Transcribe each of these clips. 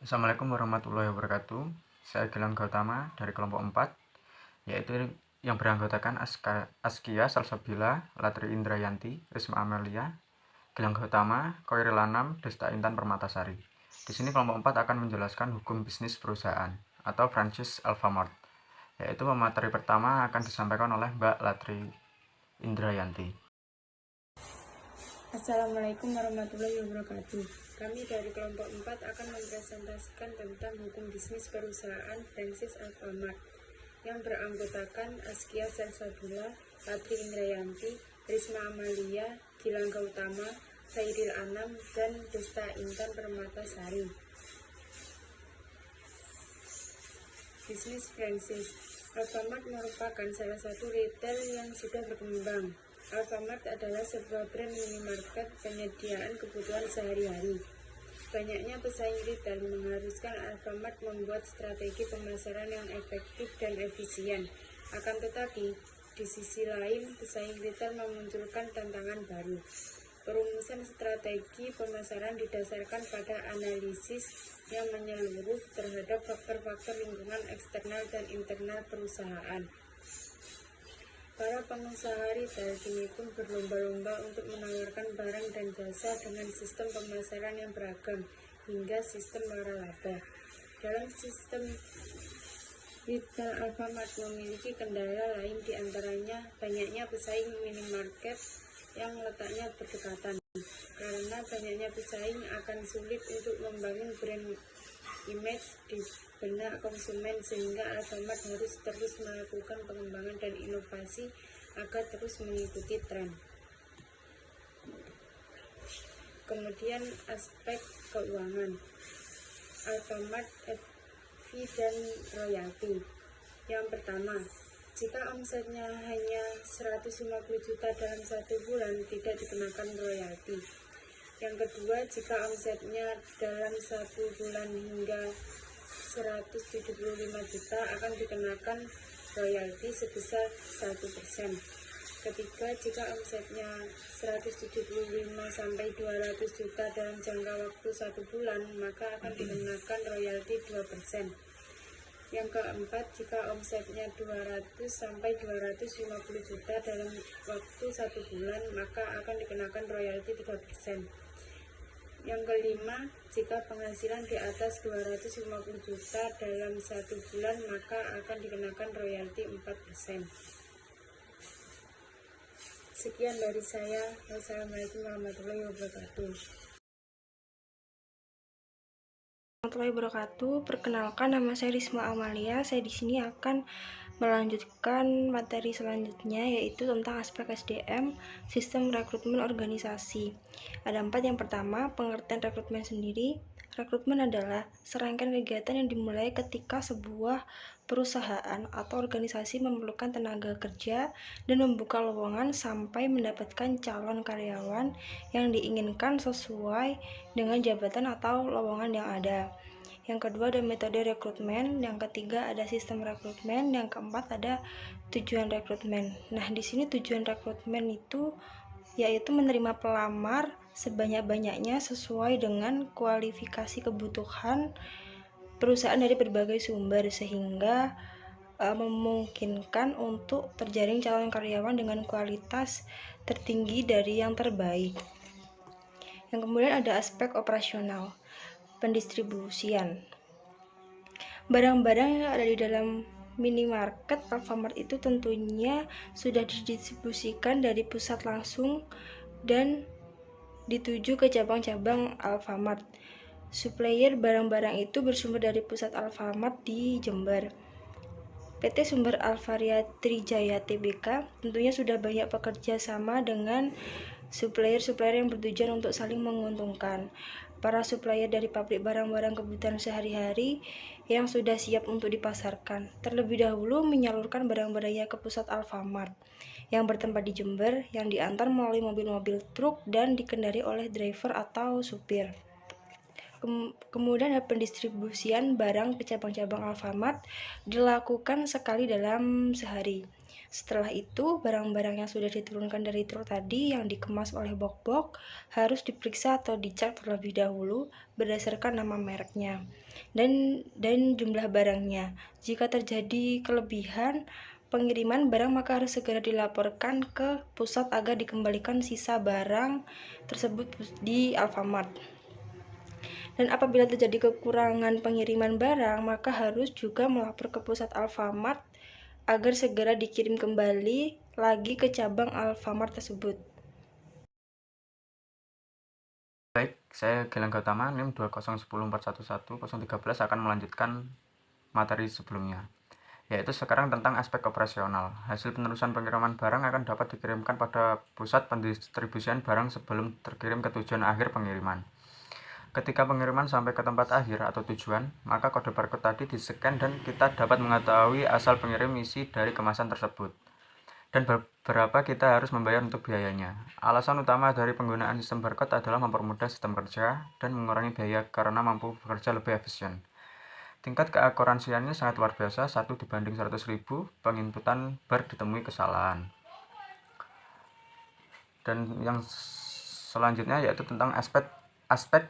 Assalamualaikum warahmatullahi wabarakatuh. Saya Gilang Gautama dari kelompok 4, yaitu yang beranggotakan Askia Salsabila, Latri Indrayanti, Risma Amelia, Gilang Gautama, Koiril Anam, Desta Intan Permatasari. Di sini kelompok 4 akan menjelaskan hukum bisnis perusahaan atau franchise Alfamart, yaitu pemateri pertama akan disampaikan oleh Mbak Latri Indrayanti. Assalamualaikum warahmatullahi wabarakatuh. Kami dari kelompok 4 akan mempresentasikan tentang hukum bisnis perusahaan franchise Alfamart yang beranggotakan Askia Salsabila, Latri Indrayanti, Risma Amalia, Gilang Gautama, Khairil Anam, dan Desta Intan Permatasari. Bisnis franchise Alfamart merupakan salah satu retail yang sudah berkembang. Alfamart adalah sebuah brand minimarket penyediaan kebutuhan sehari-hari. Banyaknya pesaing retail mengharuskan Alfamart membuat strategi pemasaran yang efektif dan efisien. Akan tetapi, di sisi lain, pesaing retail memunculkan tantangan baru. Perumusan strategi pemasaran didasarkan pada analisis yang menyeluruh terhadap faktor-faktor lingkungan eksternal dan internal perusahaan. Para pengusaha retail kini pun berlomba-lomba untuk menawarkan barang dan jasa dengan sistem pemasaran yang beragam hingga sistem waralaba. Dalam sistem retail, Alfamart memiliki kendala lain, diantaranya banyaknya pesaing minimarket yang letaknya berdekatan. Karena banyaknya pesaing, akan sulit untuk membangun brand image di benak konsumen, sehingga Alfamart harus terus melakukan pengembangan dan inovasi agar terus mengikuti tren. Kemudian aspek keuangan Alfamart, fee dan royalti. Yang pertama, jika omsetnya hanya 150 juta dalam 1 bulan, tidak dikenakan royalti. Yang kedua, jika omsetnya dalam 1 bulan hingga 175 juta akan dikenakan royalti sebesar 1%. Ketiga, jika omsetnya 175 sampai 200 juta dalam jangka waktu 1 bulan, maka akan dikenakan royalti 2%. Yang keempat, jika omsetnya 200 sampai 250 juta dalam waktu 1 bulan, maka akan dikenakan royalti 3%. Yang kelima, jika penghasilan di atas 250 juta dalam 1 bulan, maka akan dikenakan royalti 4%. Sekian dari saya. Wassalamualaikum warahmatullahi wabarakatuh. Warahmatullahi wabarakatuh. Perkenalkan, nama saya Risma Amalia. Saya di sini akan melanjutkan materi selanjutnya, yaitu tentang aspek SDM, sistem rekrutmen organisasi. Ada 4. Yang pertama, pengertian rekrutmen sendiri. Rekrutmen adalah serangkaian kegiatan yang dimulai ketika sebuah perusahaan atau organisasi memerlukan tenaga kerja dan membuka lowongan sampai mendapatkan calon karyawan yang diinginkan sesuai dengan jabatan atau lowongan yang ada. Yang kedua ada metode rekrutmen, yang ketiga ada sistem rekrutmen, yang keempat ada tujuan rekrutmen. Nah, di sini tujuan rekrutmen itu yaitu menerima pelamar sebanyak-banyaknya sesuai dengan kualifikasi kebutuhan perusahaan dari berbagai sumber, sehingga memungkinkan untuk terjaring calon karyawan dengan kualitas tertinggi dari yang terbaik. Yang kemudian ada aspek operasional, pendistribusian. Barang-barang yang ada di dalam minimarket Alfamart itu tentunya sudah didistribusikan dari pusat langsung dan dituju ke cabang-cabang Alfamart. Supplier barang-barang itu bersumber dari pusat Alfamart di Jember. PT Sumber Alvaria Trijaya Tbk tentunya sudah banyak bekerja sama dengan supplier-supplier yang bertujuan untuk saling menguntungkan. Para supplier dari pabrik barang-barang kebutuhan sehari-hari yang sudah siap untuk dipasarkan terlebih dahulu menyalurkan barang-barangnya ke pusat Alfamart yang bertempat di Jember, yang diantar melalui mobil-mobil truk dan dikendari oleh driver atau supir. Kemudian ada pendistribusian barang ke cabang-cabang Alfamart dilakukan sekali dalam sehari. Setelah itu, barang-barang yang sudah diturunkan dari truk tadi yang dikemas oleh box-box harus diperiksa atau dicek terlebih dahulu berdasarkan nama mereknya dan jumlah barangnya. Jika terjadi kelebihan pengiriman barang, maka harus segera dilaporkan ke pusat agar dikembalikan sisa barang tersebut di Alfamart. Dan apabila terjadi kekurangan pengiriman barang, maka harus juga melapor ke pusat Alfamart agar segera dikirim kembali lagi ke cabang Alfamart tersebut. Baik, saya Gilang Gautama, NIM 20104111013 akan melanjutkan materi sebelumnya, yaitu sekarang tentang aspek operasional. Hasil penerusan pengiriman barang akan dapat dikirimkan pada pusat pendistribusian barang sebelum terkirim ke tujuan akhir pengiriman. Ketika pengiriman sampai ke tempat akhir atau tujuan, maka kode barcode tadi di-scan dan kita dapat mengetahui asal pengirim isi dari kemasan tersebut. Dan berapa kita harus membayar untuk biayanya. Alasan utama dari penggunaan sistem barcode adalah mempermudah sistem kerja dan mengurangi biaya karena mampu bekerja lebih efisien. Tingkat keakuransiannya sangat luar biasa, 1/100.000, penginputan bar ditemui kesalahan. Dan yang selanjutnya yaitu tentang aspek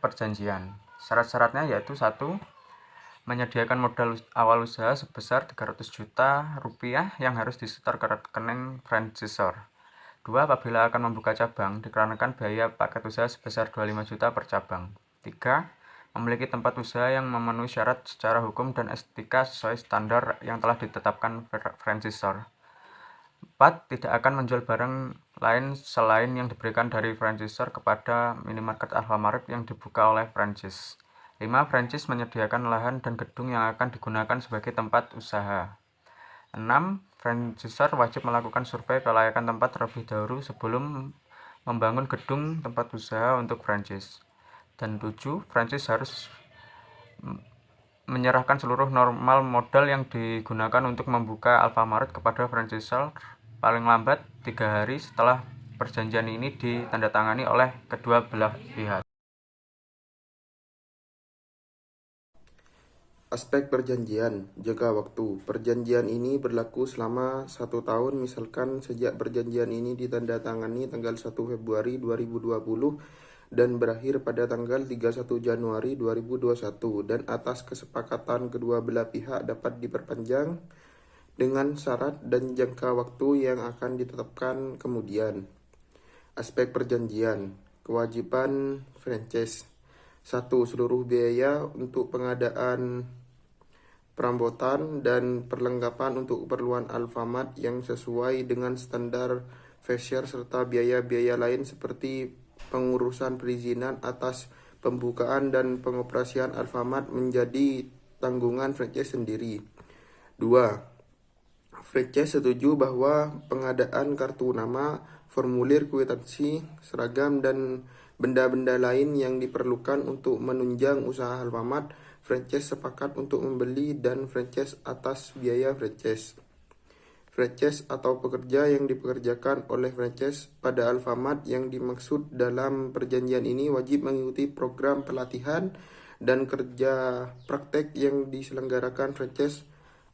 perjanjian. Syarat-syaratnya yaitu 1. Menyediakan modal awal usaha sebesar 300 juta rupiah yang harus disetor ke rekening franchisor. 2. Apabila akan membuka cabang, dikenakan biaya paket usaha sebesar 25 juta per cabang. 3. Memiliki tempat usaha yang memenuhi syarat secara hukum dan etika sesuai standar yang telah ditetapkan franchisor. 4. Tidak akan menjual barang lain selain yang diberikan dari franchisor kepada minimarket Alfamart yang dibuka oleh franchise. 5. Franchise menyediakan lahan dan gedung yang akan digunakan sebagai tempat usaha. 6. Franchisor wajib melakukan survei kelayakan tempat terlebih dahulu sebelum membangun gedung tempat usaha untuk franchise. Dan 7. Franchise harus menyerahkan seluruh normal modal yang digunakan untuk membuka Alfamart kepada franchisor paling lambat 3 hari setelah perjanjian ini ditandatangani oleh kedua belah pihak. Aspek perjanjian, jangka waktu. Perjanjian ini berlaku selama 1 tahun, misalkan sejak perjanjian ini ditandatangani tanggal 1 Februari 2020 dan berakhir pada tanggal 31 Januari 2021, dan atas kesepakatan kedua belah pihak dapat diperpanjang dengan syarat dan jangka waktu yang akan ditetapkan kemudian. Aspek perjanjian, kewajiban franchise. 1. Seluruh biaya untuk pengadaan perambotan dan perlengkapan untuk keperluan Alfamart yang sesuai dengan standar Fashion serta biaya-biaya lain seperti pengurusan perizinan atas pembukaan dan pengoperasian Alfamart menjadi tanggungan franchise sendiri. 2. Franchise setuju bahwa pengadaan kartu nama, formulir kwitansi, seragam, dan benda-benda lain yang diperlukan untuk menunjang usaha Alfamart, franchise sepakat untuk membeli dan franchise atas biaya franchise. Franchise atau pekerja yang dipekerjakan oleh franchise pada Alfamart yang dimaksud dalam perjanjian ini wajib mengikuti program pelatihan dan kerja praktek yang diselenggarakan franchise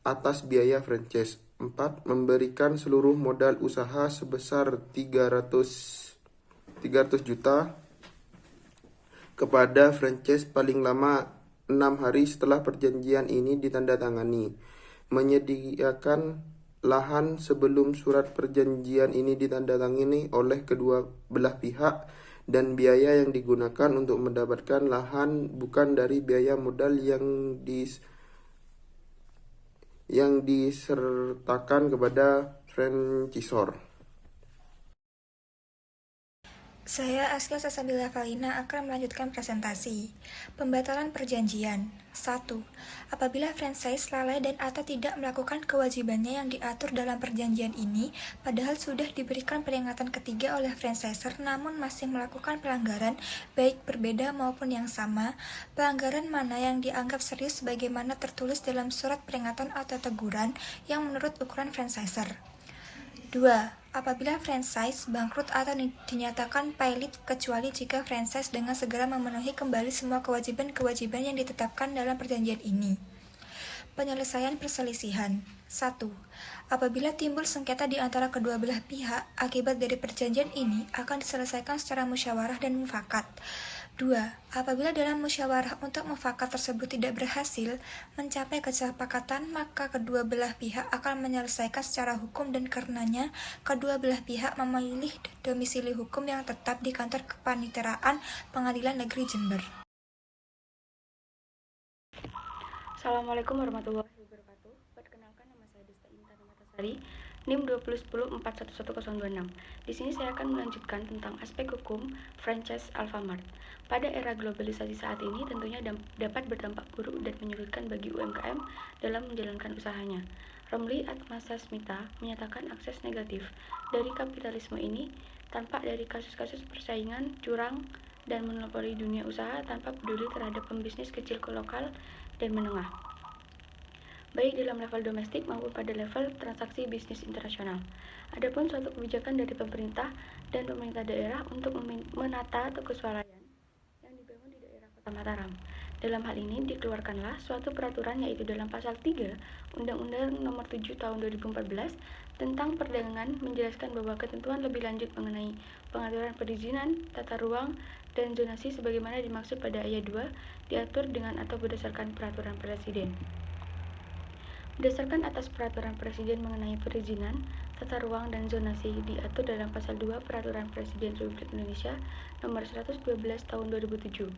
atas biaya franchise. 4. Memberikan seluruh modal usaha sebesar 300 juta kepada franchise paling lama 6 hari setelah perjanjian ini ditandatangani. Menyediakan lahan sebelum surat perjanjian ini ditandatangani oleh kedua belah pihak, dan biaya yang digunakan untuk mendapatkan lahan bukan dari biaya modal yang disertakan kepada franchisor. Saya Aska Sasabila Kalina akan melanjutkan presentasi. Pembatalan perjanjian. 1. Apabila franchise lalai dan atau tidak melakukan kewajibannya yang diatur dalam perjanjian ini, padahal sudah diberikan peringatan ketiga oleh franchisor namun masih melakukan pelanggaran, baik berbeda maupun yang sama, pelanggaran mana yang dianggap serius sebagaimana tertulis dalam surat peringatan atau teguran yang menurut ukuran franchisor. 2. Apabila franchise bangkrut atau dinyatakan pailit kecuali jika franchise dengan segera memenuhi kembali semua kewajiban-kewajiban yang ditetapkan dalam perjanjian ini. Penyelesaian perselisihan. 1. Apabila timbul sengketa di antara kedua belah pihak, akibat dari perjanjian ini akan diselesaikan secara musyawarah dan mufakat. 2. Apabila dalam musyawarah untuk mufakat tersebut tidak berhasil mencapai kesepakatan, maka kedua belah pihak akan menyelesaikan secara hukum dan karenanya kedua belah pihak memilih domisili hukum yang tetap di kantor kepaniteraan Pengadilan Negeri Jember. Assalamualaikum warahmatullahi wabarakatuh. Perkenalkan, nama saya Desta Intan Matasari, NIM 2010411026. Di sini saya akan melanjutkan tentang aspek hukum franchise Alfamart. Pada era globalisasi saat ini tentunya dapat berdampak buruk dan menyulitkan bagi UMKM dalam menjalankan usahanya. Romli Atmasasmita menyatakan akses negatif dari kapitalisme ini tampak dari kasus-kasus persaingan, curang, dan monopoli dunia usaha tanpa peduli terhadap pembisnis kecil ke lokal dan menengah, baik dalam level domestik maupun pada level transaksi bisnis internasional. Adapun suatu kebijakan dari pemerintah dan pemerintah daerah untuk menata toko swalayan yang dibangun di daerah Kota Mataram. Dalam hal ini dikeluarkanlah suatu peraturan yaitu dalam pasal 3 Undang-Undang Nomor 7 Tahun 2014 tentang perdagangan menjelaskan bahwa ketentuan lebih lanjut mengenai pengaturan perizinan, tata ruang, dan zonasi sebagaimana dimaksud pada ayat 2 diatur dengan atau berdasarkan peraturan presiden. Berdasarkan atas peraturan presiden mengenai perizinan, tata ruang, dan zonasi diatur dalam pasal 2 Peraturan Presiden Republik Indonesia Nomor 112 Tahun 2007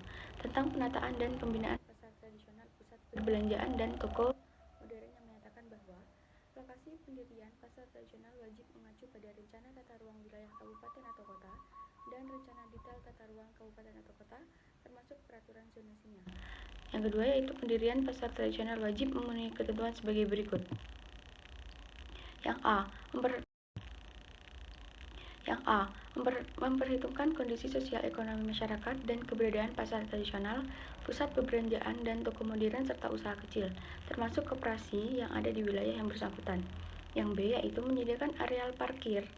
tentang penataan dan pembinaan pasar tradisional, pusat perbelanjaan, dan toko modern yang menyatakan bahwa lokasi pendirian pasar tradisional wajib mengacu pada rencana tata ruang wilayah kabupaten atau kota dan rencana detail tata ruang kabupaten atau kota termasuk peraturan zonasinya. Yang kedua yaitu pendirian pasar tradisional wajib memenuhi ketentuan sebagai berikut. Yang A. Memperhitungkan kondisi sosial ekonomi masyarakat dan keberadaan pasar tradisional, pusat perbelanjaan, dan toko modern serta usaha kecil, termasuk koperasi yang ada di wilayah yang bersangkutan. Yang B yaitu menyediakan areal parkir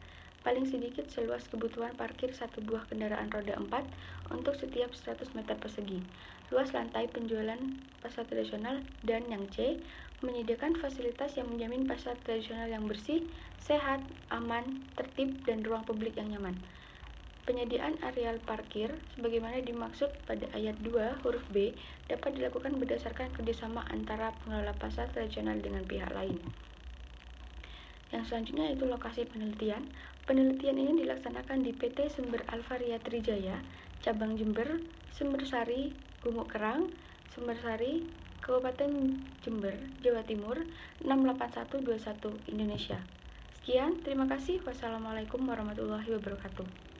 paling sedikit seluas kebutuhan parkir satu buah kendaraan roda 4 untuk setiap 100 meter persegi, luas lantai penjualan pasar tradisional. Dan yang C, menyediakan fasilitas yang menjamin pasar tradisional yang bersih, sehat, aman, tertib, dan ruang publik yang nyaman. Penyediaan areal parkir sebagaimana dimaksud pada ayat 2 huruf B dapat dilakukan berdasarkan kerjasama antara pengelola pasar tradisional dengan pihak lain. Yang selanjutnya yaitu lokasi penelitian. Penelitian ini dilaksanakan di PT Sumber Alvaria Trijaya, Cabang Jember, Sumbersari, Gumuk Kerang, Sumbersari, Kabupaten Jember, Jawa Timur, 68121 Indonesia. Sekian, terima kasih. Wassalamualaikum warahmatullahi wabarakatuh.